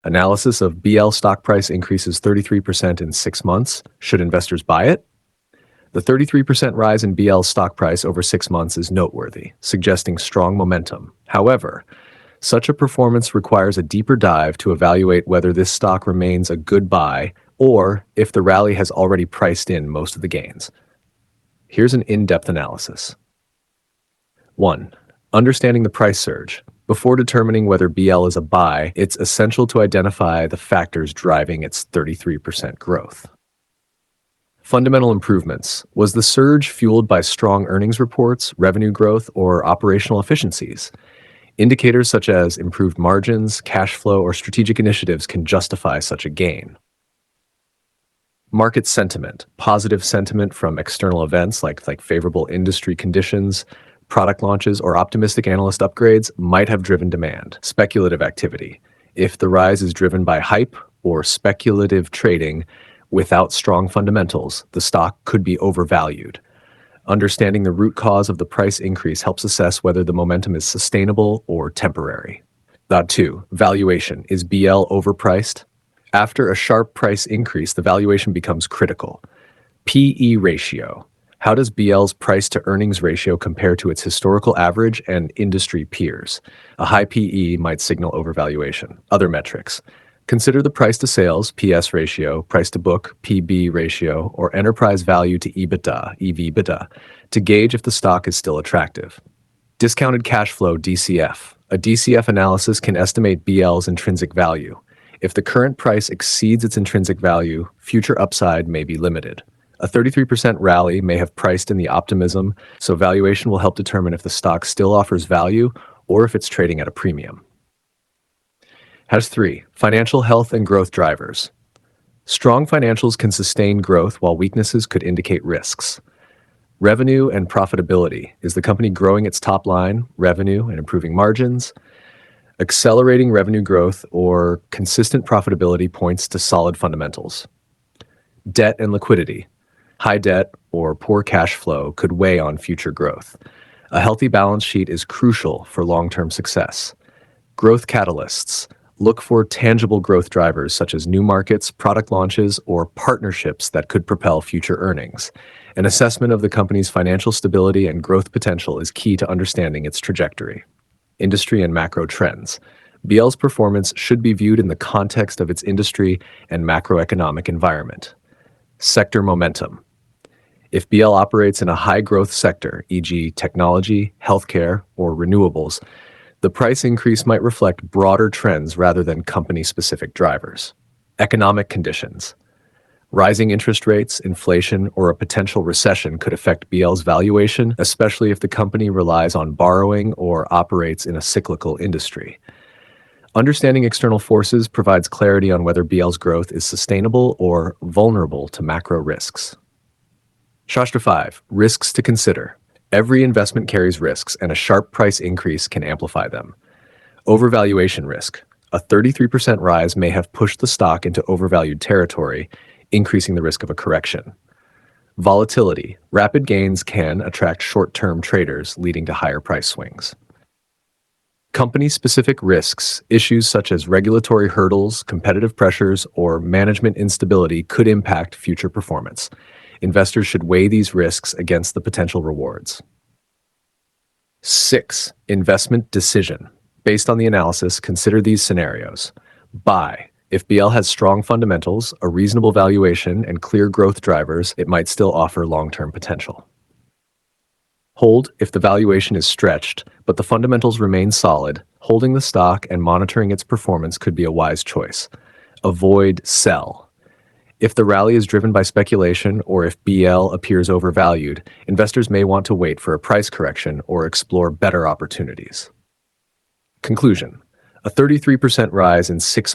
Analysis of BL stock price increases 33% in 6 months. Should investors buy it? The 33% rise in BL's stock price over 6 months is noteworthy, suggesting strong momentum. However, such a performance requires a deeper dive to evaluate whether this stock remains a good buy or if the rally has already priced in most of the gains. Here's an in-depth analysis. 1. Understanding the price surge. Before determining whether BL is a buy, it's essential to identify the factors driving its 33% growth. Fundamental improvements. Was the surge fueled by strong earnings reports, revenue growth, or operational efficiencies? Indicators such as improved margins, cash flow, or strategic initiatives can justify such a gain. Market sentiment. Positive sentiment from external events like favorable industry conditions, product launches, or optimistic analyst upgrades might have driven demand. Speculative activity. If the rise is driven by hype or speculative trading without strong fundamentals, the stock could be overvalued. Understanding the root cause of the price increase helps assess whether the momentum is sustainable or temporary. 2. Valuation. Is BL overpriced? After a sharp price increase, the valuation becomes critical. P/E ratio. How does BL's price-to-earnings ratio compare to its historical average and industry peers? A high P/E might signal overvaluation. Other metrics. Consider the price-to-sales, PS ratio, price-to-book, PB ratio, or enterprise value to EBITDA, EV/EBITDA, to gauge if the stock is still attractive. Discounted cash flow, DCF. A DCF analysis can estimate BL's intrinsic value. If the current price exceeds its intrinsic value, future upside may be limited. A 33% rally may have priced in the optimism, so valuation will help determine if the stock still offers value or if it's trading at a premium. 3. Financial health and growth drivers. Strong financials can sustain growth while weaknesses could indicate risks. Revenue and profitability. Is the company growing its top line, revenue, and improving margins? Accelerating revenue growth or consistent profitability points to solid fundamentals. Debt and liquidity. High debt or poor cash flow could weigh on future growth. A healthy balance sheet is crucial for long-term success. Growth catalysts. Look for tangible growth drivers such as new markets, product launches, or partnerships that could propel future earnings. An assessment of the company's financial stability and growth potential is key to understanding its trajectory. Industry and macro trends. BL's performance should be viewed in the context of its industry and macroeconomic environment. Sector momentum. If BL operates in a high-growth sector, e.g. technology, healthcare, or renewables, the price increase might reflect broader trends rather than company-specific drivers. Economic conditions. Rising interest rates, inflation, or a potential recession could affect BL's valuation, especially if the company relies on borrowing or operates in a cyclical industry. Understanding external forces provides clarity on whether BL's growth is sustainable or vulnerable to macro risks. Shastra 5. Risks to consider. Every investment carries risks, and a sharp price increase can amplify them. Overvaluation risk. A 33% rise may have pushed the stock into overvalued territory, increasing the risk of a correction. Volatility. Rapid gains can attract short-term traders, leading to higher price swings. Company-specific risks, issues such as regulatory hurdles, competitive pressures, or management instability could impact future performance. Investors should weigh these risks against the potential rewards. 6. Investment decision. Based on the analysis, consider these scenarios. Buy. If BL has strong fundamentals, a reasonable valuation, and clear growth drivers, it might still offer long-term potential. Hold. If the valuation is stretched, but the fundamentals remain solid, holding the stock and monitoring its performance could be a wise choice. Avoid sell. If the rally is driven by speculation or if BL appears overvalued, investors may want to wait for a price correction or explore better opportunities. Conclusion. A 33% rise in 6